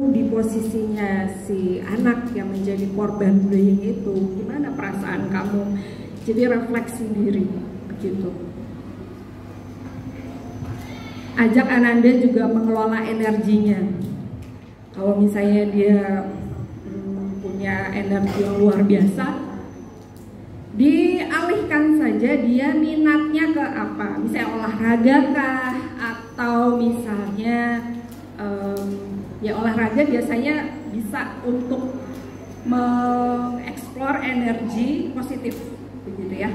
di posisinya si anak yang menjadi korban bullying itu, gimana perasaan kamu? Jadi refleksi diri begitu. Ajak Ananda juga mengelola energinya. Kalau misalnya dia punya energi yang luar biasa, dialihkan saja dia minatnya ke apa? Misalnya olahraga kah? Atau misalnya ya olahraga biasanya bisa untuk mengeksplor energi positif begitu ya.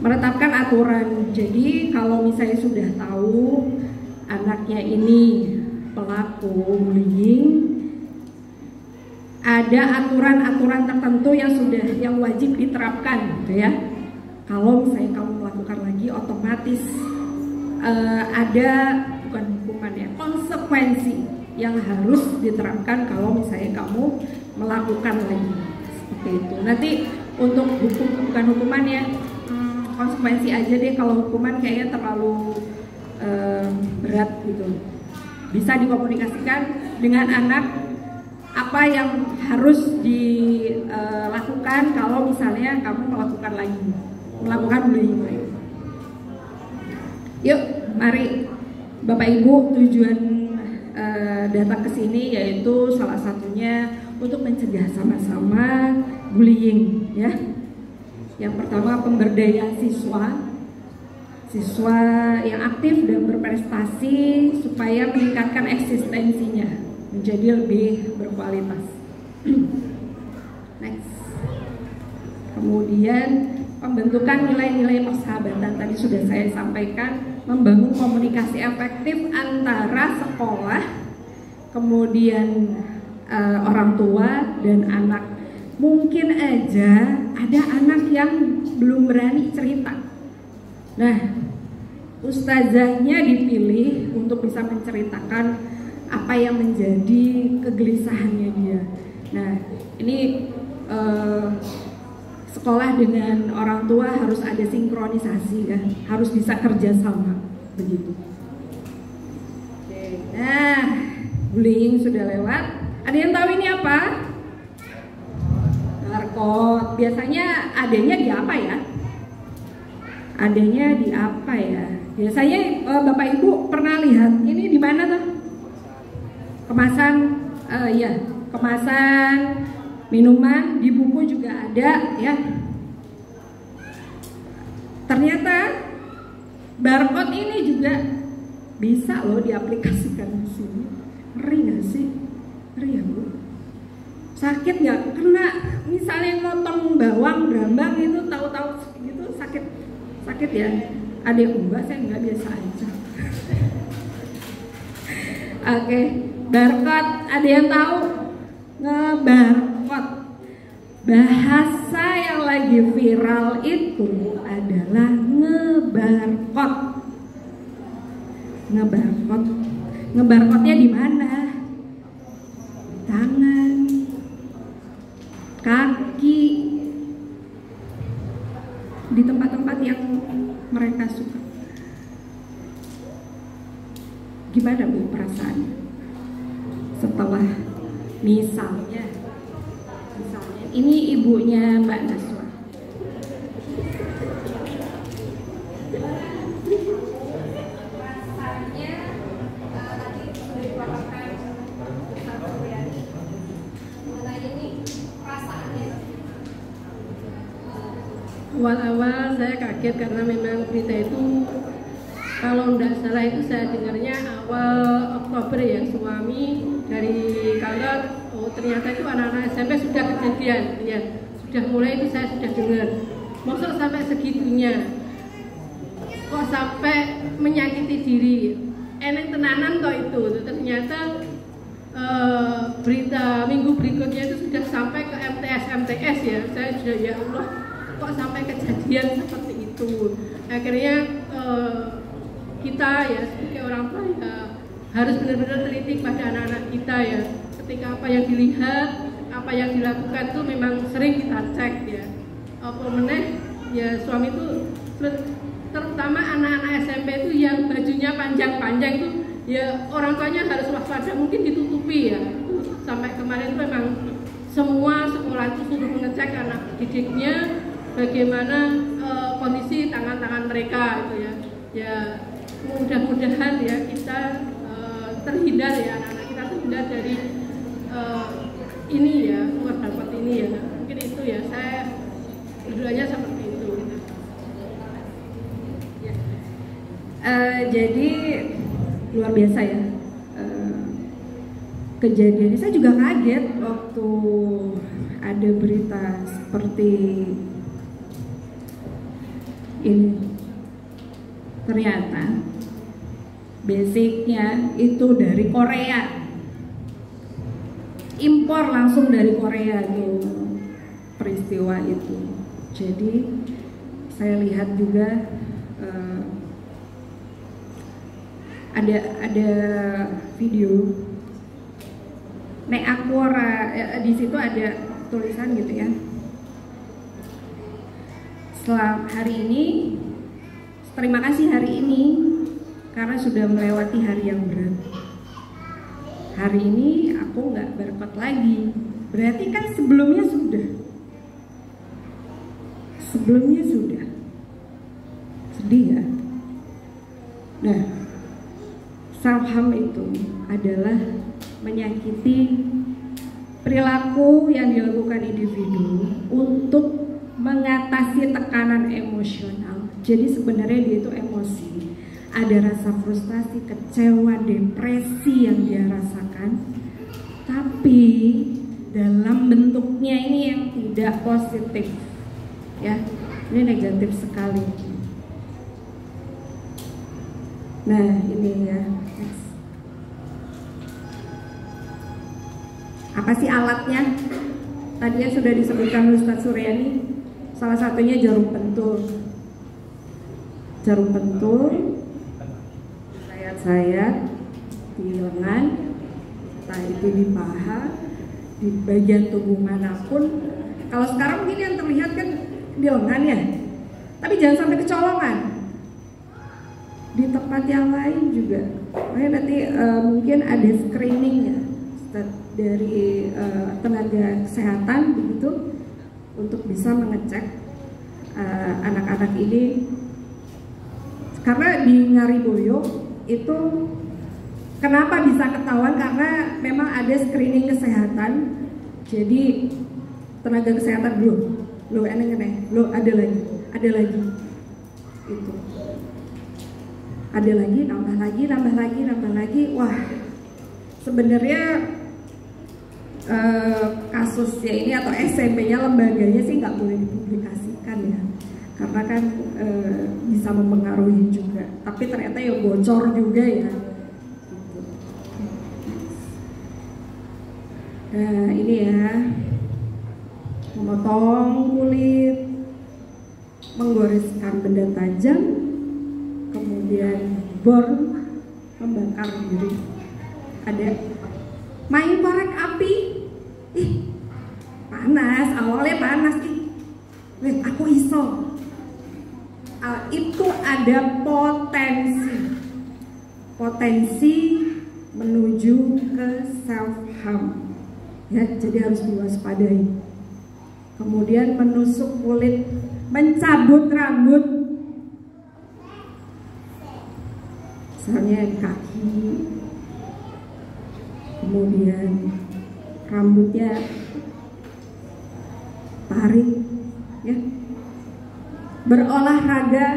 Menetapkan aturan. Jadi kalau misalnya sudah tahu anaknya ini pelaku bullying, ada aturan-aturan tertentu yang wajib diterapkan gitu ya. Kalau misalnya kamu melakukan lagi, otomatis ada bukan hukuman ya, konsekuensi yang harus diterapkan kalau misalnya kamu melakukan lagi seperti itu. Nanti untuk bukan hukuman ya, konsekuensi aja deh. Kalau hukuman kayaknya terlalu berat gitu. Bisa dikomunikasikan dengan anak apa yang harus dilakukan kalau misalnya kamu melakukan bullying lagi. Yuk, mari Bapak Ibu, tujuan datang ke sini yaitu salah satunya untuk mencegah sama-sama bullying ya. Yang pertama, pemberdayaan siswa yang aktif dan berprestasi supaya meningkatkan eksistensinya menjadi lebih berkualitas. Next. Kemudian pembentukan nilai-nilai persahabatan, tadi sudah saya sampaikan, membangun komunikasi efektif antara sekolah, kemudian orang tua dan anak. Mungkin aja ada anak yang belum berani cerita. Nah, ustazahnya dipilih untuk bisa menceritakan apa yang menjadi kegelisahannya dia. Nah, ini sekolah dengan orang tua harus ada sinkronisasi kan, harus bisa kerjasama begitu. Oke. Nah, bullying sudah lewat. Ada yang tahu ini apa? Narkot. Biasanya adanya di apa ya? Adanya di apa ya? Biasanya Bapak Ibu pernah lihat ini di mana tuh? Kemasan, ya, kemasan minuman, di buku juga ada ya. Ternyata barcode ini juga bisa loh diaplikasikan di sini. Ngeri nggak sih? Ngeri ya Bu? Sakit nggak? Kena misalnya ngotong bawang brambang itu tahu-tahu gitu sakit ya. Ada yang enggak, saya nggak, biasa aja. Oke, barcode ada yang tahu? Ngebarcode. Bahasa yang lagi viral itu adalah ngebarcode. Ngebarcode-nya di mana? Tangan, kaki, di tempat-tempat yang mereka suka. Gimana Bu perasaannya setelah misalnya ini ibunya Mbak Naswa, rasanya tadi sudah dikeluarkan satu ya, nah ini perasaannya. Awal-awal saya kaget karena memang berita itu, kalau tidak salah itu saya dengarnya awal Oktober ya, suami dari kantor, oh ternyata itu anak-anak SMP sudah kejadian ya, sudah mulai itu saya sudah dengar. Maksud sampai segitunya, kok sampai menyakiti diri, enak tenanan kok itu. Ternyata berita minggu berikutnya itu sudah sampai ke MTS ya. Saya sudah, ya Allah, kok sampai kejadian seperti itu. Akhirnya kita ya sebagai orang tua ya harus benar-benar teliti pada anak-anak kita ya. Ketika apa yang dilihat, apa yang dilakukan itu memang sering kita cek ya. Apa meneh ya, suami itu terutama anak-anak SMP itu yang bajunya panjang-panjang itu ya orang tuanya harus waspada, mungkin ditutupi sampai kemarin itu memang semua sekolah itu sudah mengecek anak didiknya bagaimana kondisi tangan-tangan mereka itu ya. Ya mudah-mudahan ya kita terhindar ya, anak-anak kita terhindar dari ini ya, dapat ini ya. Mungkin itu ya, saya tujuannya seperti itu. Ya. Jadi luar biasa ya. Kejadiannya saya juga kaget waktu ada berita seperti ini. Ternyata basicnya itu dari Korea, impor langsung dari Korea itu peristiwa itu. Jadi saya lihat juga ada video Nek Aquara, di situ ada tulisan gitu ya. Selamat hari ini, terima kasih hari ini karena sudah melewati hari yang berat. Hari ini aku nggak berkot lagi. Berarti kan sebelumnya sudah. Sebelumnya sudah. Sedih ya. Nah, self-harm itu adalah menyakiti perilaku yang dilakukan individu untuk mengatasi tekanan emosional. Jadi sebenarnya dia itu emosi, ada rasa frustasi, kecewa, depresi yang dia rasakan, tapi dalam bentuknya ini yang tidak positif, ya, ini negatif sekali. Nah ini ya, apa sih alatnya? Tadinya sudah disebutkan Ustadz Suryani, salah satunya jarum pentul. Jarum pentul, sayat-sayat di lengan, entah itu di paha, di bagian tubuh manapun. Kalau sekarang mungkin yang terlihat kan di lengan ya, tapi jangan sampai kecolongan. Di tempat yang lain juga. Makanya nanti mungkin ada screening ya dari tenaga kesehatan begitu untuk bisa mengecek anak-anak ini. Karena di Ngariboyo itu kenapa bisa ketahuan, karena memang ada screening kesehatan. Jadi tenaga kesehatan lo aneh-aneh, lo ada lagi itu, ada lagi, nambah lagi. Wah, sebenarnya kasusnya ini atau SMP-nya, lembaganya sih nggak boleh dipublikasikan ya, karena kan bisa mempengaruhi juga. Tapi ternyata ya bocor juga ya. Gitu. Nah ini ya, memotong kulit, menggoreskan benda tajam, kemudian burn, membakar diri. Ada main korek api, panas, awalnya panas, aku iso. Itu ada potensi menuju ke self harm ya, jadi harus diwaspadai. Kemudian menusuk kulit, mencabut rambut, misalnya kaki, kemudian rambutnya tarik ya, berolahraga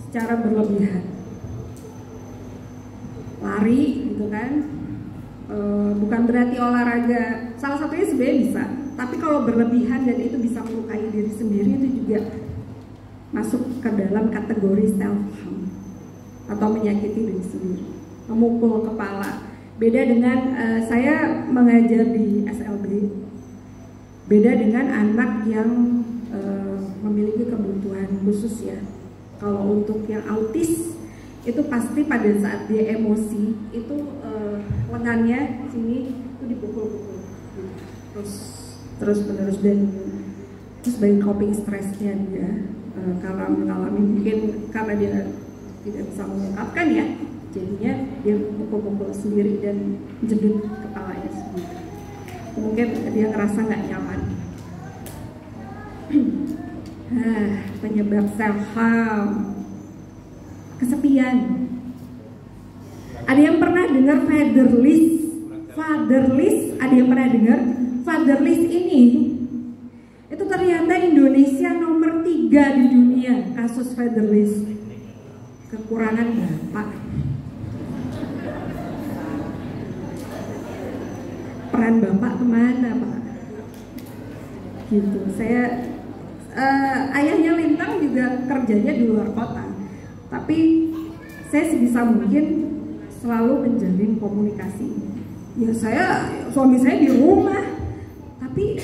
secara berlebihan, lari gitu kan, bukan berarti olahraga, salah satunya sebenarnya bisa, tapi kalau berlebihan dan itu bisa melukai diri sendiri, itu juga masuk ke dalam kategori self harm atau menyakiti diri sendiri. Memukul kepala, beda dengan saya mengajar di SLB, beda dengan anak yang memiliki kebutuhan khusus ya. Kalau untuk yang autis itu pasti pada saat dia emosi itu lengannya sini itu dipukul-pukul terus menerus, dan terus sebagai coping stressnya dia karena mengalami, mungkin karena dia tidak bisa mengungkapkan ya, jadinya dia pukul-pukul sendiri dan jedut kepalanya sendiri. mungkin dia ngerasa nggak nyaman. Penyebab self harm, kesepian. Ada yang pernah dengar fatherless? Fatherless, ada yang pernah dengar? Fatherless ini itu ternyata Indonesia nomor 3 di dunia kasus fatherless. Kekurangan bapak. Peran bapak kemana, Pak? Gitu. Saya ayahnya Lintang juga kerjanya di luar kota, tapi saya sebisa mungkin selalu menjalin komunikasi. Ya suami saya di rumah, tapi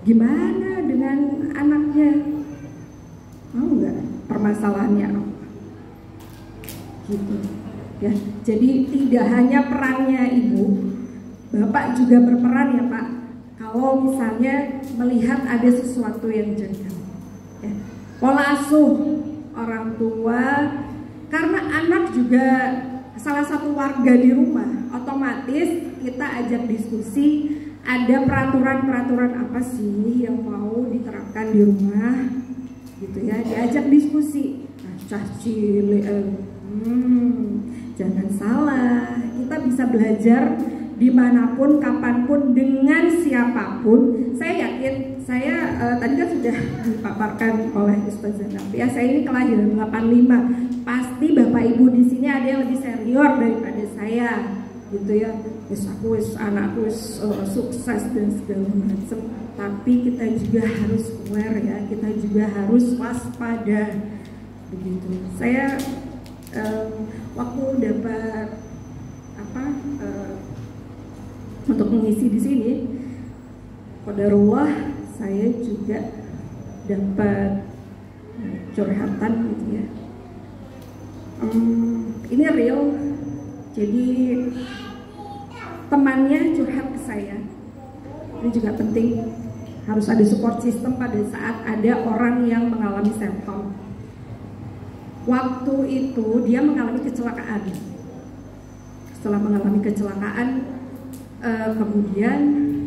gimana dengan anaknya? Mau nggak permasalahannya apa? Gitu. Ya, jadi tidak hanya perannya ibu, bapak juga berperan ya Pak. Kalau misalnya melihat ada sesuatu yang janggal, ya. Pola asuh orang tua, karena anak juga salah satu warga di rumah, otomatis kita ajak diskusi. Ada peraturan-peraturan apa sih yang mau diterapkan di rumah, gitu ya, diajak diskusi. Nah, jangan salah, kita bisa belajar dimanapun, kapanpun, dengan siapapun. Saya yakin, saya tadi kan sudah dipaparkan oleh Ustazah Nafia, saya ini kelahiran 85. Pasti Bapak Ibu di sini ada yang lebih senior daripada saya, gitu ya. Anakku sukses dan segala macam. Tapi kita juga harus aware ya, kita juga harus waspada, begitu. Saya waktu dapat untuk mengisi di sini, qadarullah saya juga dapat curhatan gitu ya. Ini real. Jadi temannya curhat ke saya. Ini juga penting, harus ada support system pada saat ada orang yang mengalami self harm. Waktu itu dia mengalami kecelakaan. Setelah mengalami kecelakaan, kemudian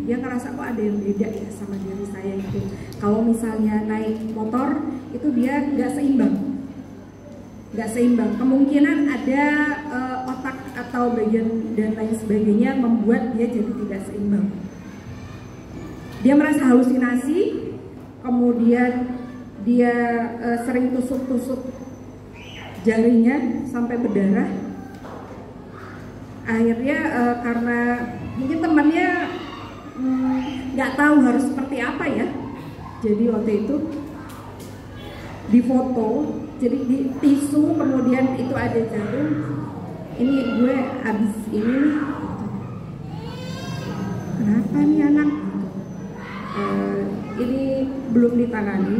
dia ngerasa kok ada yang beda ya sama diri saya itu. Kalau misalnya naik motor itu dia nggak seimbang. Kemungkinan ada otak atau bagian dan lain sebagainya membuat dia jadi tidak seimbang. Dia merasa halusinasi, kemudian dia sering tusuk-tusuk jarinya sampai berdarah. Akhirnya karena mungkin temannya nggak tahu harus seperti apa ya, jadi waktu itu difoto, jadi di tisu, kemudian itu ada jarum. Ini gue abis ini nih, kenapa nih anak? Ini belum ditangani,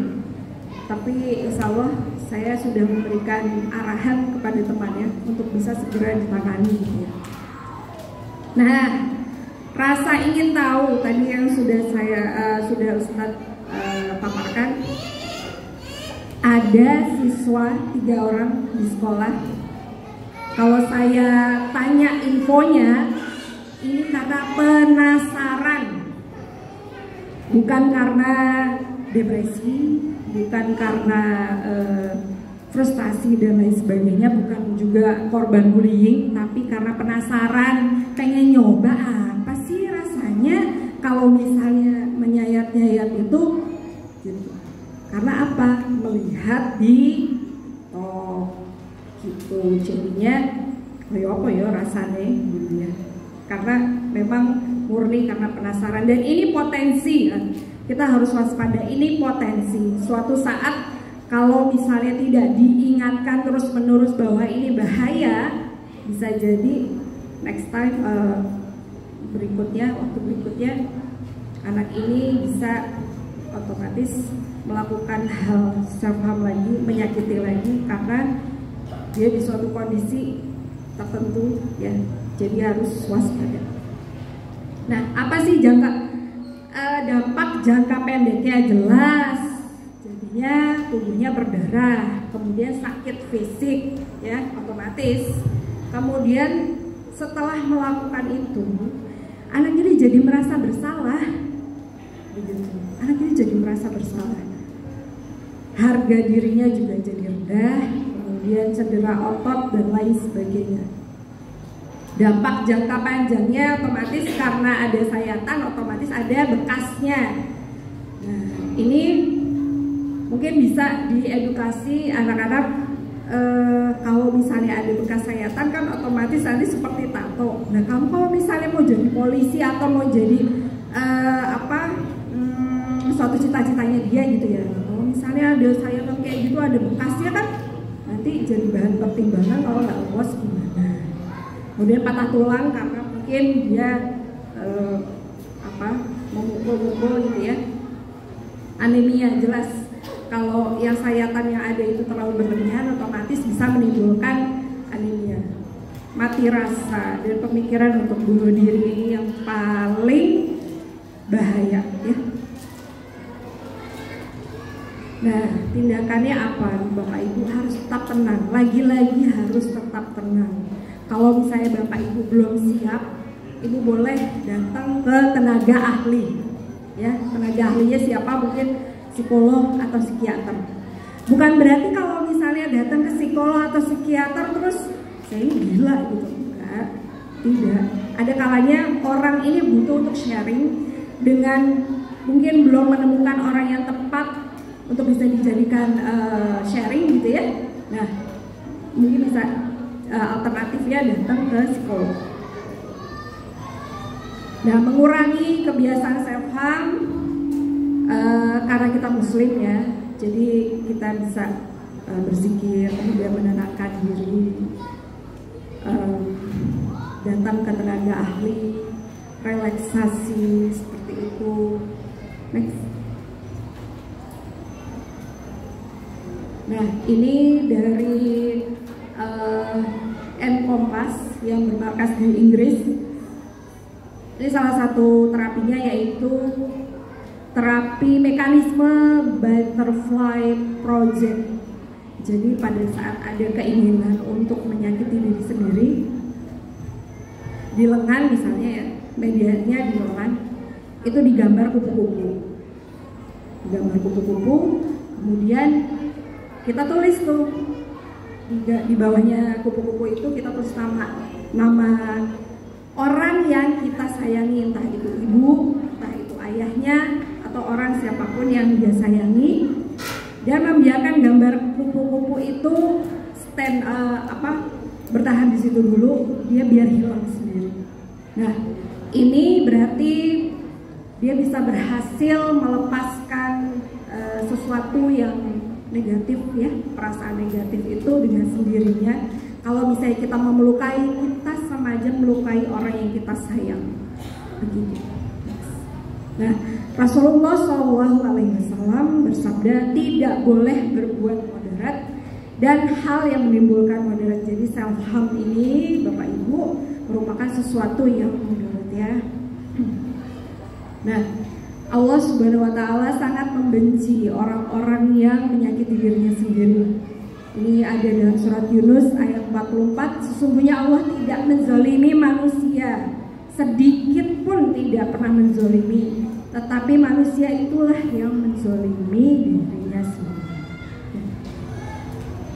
tapi insya Allah saya sudah memberikan arahan kepada temannya untuk bisa segera ditangani. Ya. Nah, rasa ingin tahu tadi yang sudah Ustadz paparkan, ada siswa 3 orang di sekolah. Kalau saya tanya infonya, ini karena penasaran, bukan karena depresi, bukan karena frustasi dan lain sebagainya, bukan juga korban bullying, tapi karena penasaran, pengen nyoba apa sih rasanya kalau misalnya menyayat-nyayat itu, gitu. Karena apa? Melihat di gitu, jadinya apa ya rasanya gitu ya. Karena memang murni karena penasaran, dan ini potensi kan. Kita harus waspada, ini potensi suatu saat kalau misalnya tidak diingatkan terus menerus bahwa ini bahaya, bisa jadi next time waktu berikutnya anak ini bisa otomatis melakukan hal self harm lagi, menyakiti lagi, karena dia di suatu kondisi tertentu ya. Jadi harus waspada. Nah, apa sih dampak jangka pendeknya? Jelas, jadinya tubuhnya berdarah, kemudian sakit fisik ya otomatis. Kemudian setelah melakukan itu, anak ini jadi merasa bersalah, begitu. Anak ini jadi merasa bersalah. Harga dirinya juga jadi rendah, kemudian cedera otot dan lain sebagainya. Dampak jangka panjangnya otomatis karena ada sayatan, otomatis ada bekasnya. Nah, ini mungkin bisa diedukasi anak-anak. Kalau misalnya ada bekas sayatan kan otomatis nanti seperti tato. Nah, kamu kalau misalnya mau jadi polisi atau mau jadi suatu cita-citanya dia gitu ya. Kalau misalnya ada sayatan kayak gitu, ada bekasnya kan, nanti jadi bahan pertimbangan kalau nggak lolos gimana. Kemudian patah tulang karena mungkin dia memukul-mukul gitu ya. Anemia jelas. Kalau yang sayatan yang ada itu terlalu berlebihan, otomatis bisa menimbulkan anemia, mati rasa, dan pemikiran untuk bunuh diri ini yang paling bahaya ya. Nah, tindakannya apa? Bapak Ibu harus tetap tenang. Lagi-lagi harus tetap tenang. Kalau misalnya Bapak Ibu belum siap, Ibu boleh datang ke tenaga ahli. Ya, tenaga ahlinya siapa? Mungkin psikolog atau psikiater. Bukan berarti kalau misalnya datang ke psikolog atau psikiater terus saya ini gila gitu. Enggak, tidak. Ada kalanya orang ini butuh untuk sharing dengan mungkin belum menemukan orang yang tepat untuk bisa dijadikan sharing gitu ya. Nah, mungkin bisa alternatifnya datang ke psikolog. Nah, mengurangi kebiasaan self harm karena kita muslim ya, jadi kita bisa berzikir, kemudian menenangkan diri, datang ke tenaga ahli, relaksasi seperti itu. Next. Nah, ini dari Encompass yang bermarkas di Inggris. Ini salah satu terapinya yaitu terapi mekanisme butterfly project. Jadi pada saat ada keinginan untuk menyakiti diri sendiri, di lengan misalnya ya, medianya di lengan, itu digambar kupu-kupu. Digambar kupu-kupu, kemudian kita tulis tuh di bawahnya kupu-kupu itu kita tulis nama orang yang kita sayangi, entah itu ibu, entah itu ayahnya, atau orang siapapun yang dia sayangi, dan membiarkan gambar kupu-kupu itu bertahan di situ dulu, dia biar hilang sendiri. Nah, ini berarti dia bisa berhasil melepaskan sesuatu yang negatif ya, perasaan negatif itu dengan sendirinya. Kalau misalnya kita memelukai, kita sama aja melukai orang yang kita sayang. Begitu. Nah, Rasulullah SAW bersabda tidak boleh berbuat moderat dan hal yang menimbulkan moderat. Jadi self harm ini Bapak Ibu merupakan sesuatu yang moderat ya. Nah, Allah Subhanahu wa Ta'ala sangat membenci orang-orang yang menyakiti dirinya sendiri. Ini ada dalam surat Yunus ayat 44. Sesungguhnya Allah tidak menzalimi manusia, sedikit pun tidak pernah menzalimi, tetapi manusia itulah yang menzalimi dirinya sendiri.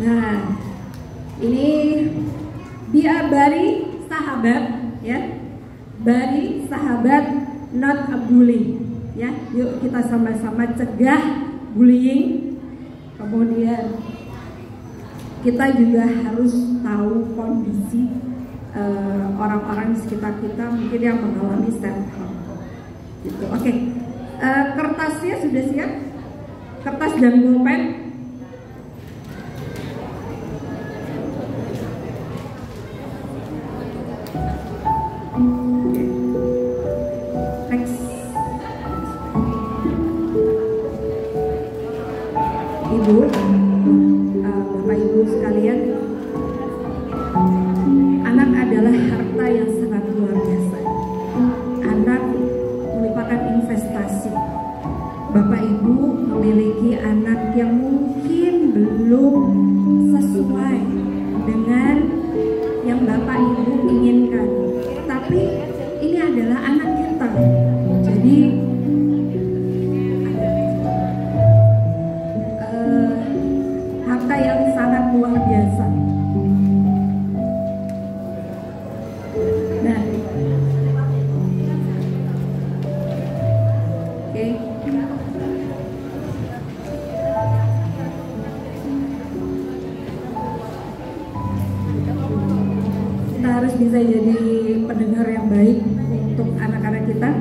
Nah, ini dia bari sahabat ya, bari sahabat not a bully ya. Yuk kita sama-sama cegah bullying. Kemudian kita juga harus tahu kondisi orang-orang di sekitar kita mungkin yang mengalami self harm gitu. Oke. Kertasnya sudah siap? Kertas dan pulpen. Next. Ibu, Bapak Ibu sekalian, anak adalah harta yang sangat luar biasa. Anak merupakan investasi. Bapak Ibu memiliki anak yang mungkin belum sesuai dengan yang Bapak Ibu inginkan, tapi ini adalah anak kita. Jadi harta yang sangat luar biasa. Nah, oke. Kita harus bisa jadi pendengar yang baik untuk anak-anak kita.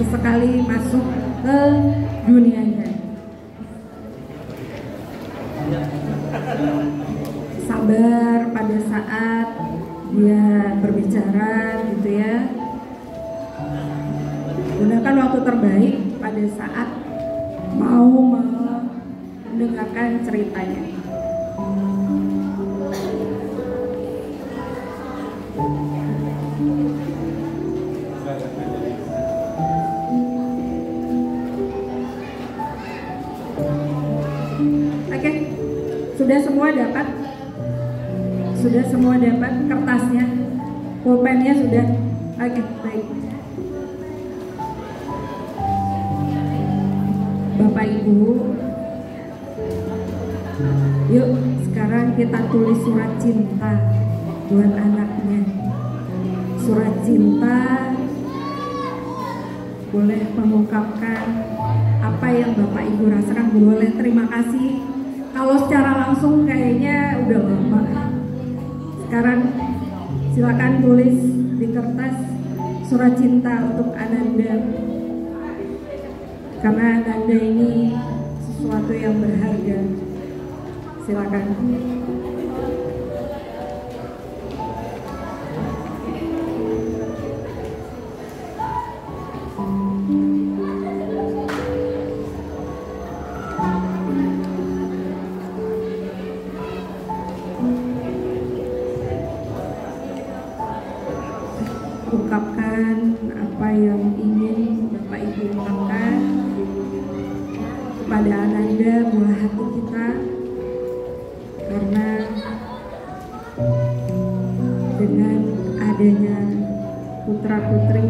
Sesekali masuk ke dunianya, sabar pada saat dia berbicara gitu ya. Gunakan waktu terbaik pada saat mau mendengarkan ceritanya. Oke, sudah semua dapat? Sudah semua dapat kertasnya? Pulpennya sudah? Oke, baik. Bapak Ibu, yuk sekarang kita tulis surat cinta buat anaknya. Surat cinta boleh mengungkapkan apa yang Bapak Ibu rasakan, boleh terima kasih. Kalau secara langsung kayaknya udah lama. Sekarang silakan tulis di kertas surat cinta untuk Ananda, karena Ananda ini sesuatu yang berharga. Silakan. Ungkapkan apa yang ingin Bapak Ibu ungkapkan kepada Ananda, buah hati kita, karena dengan adanya putra putri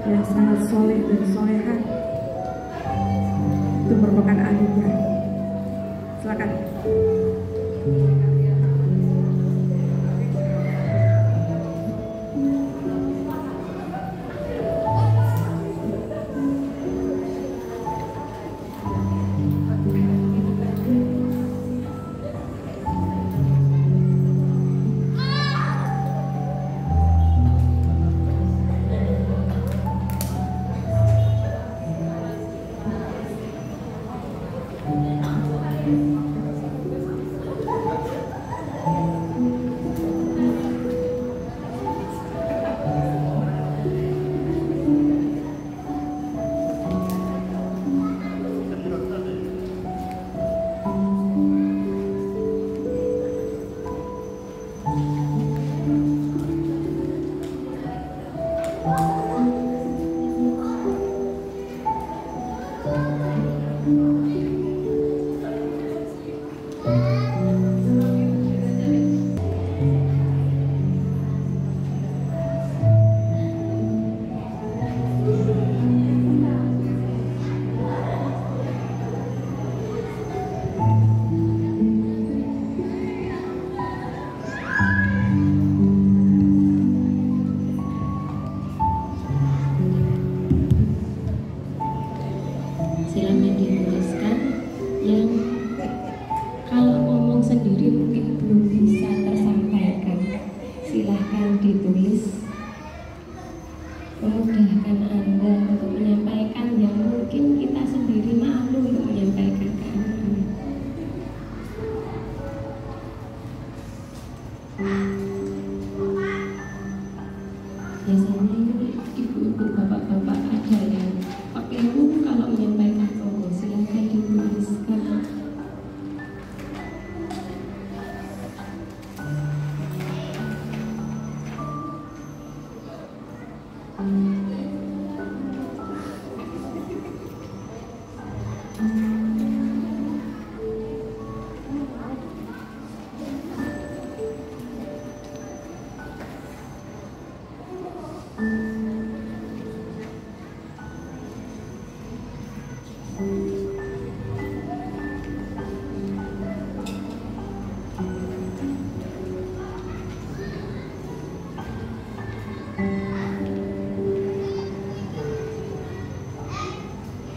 yang sangat soleh dan soleha, itu merupakan anugerah. Silakan.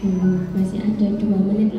Masih ada 2 menit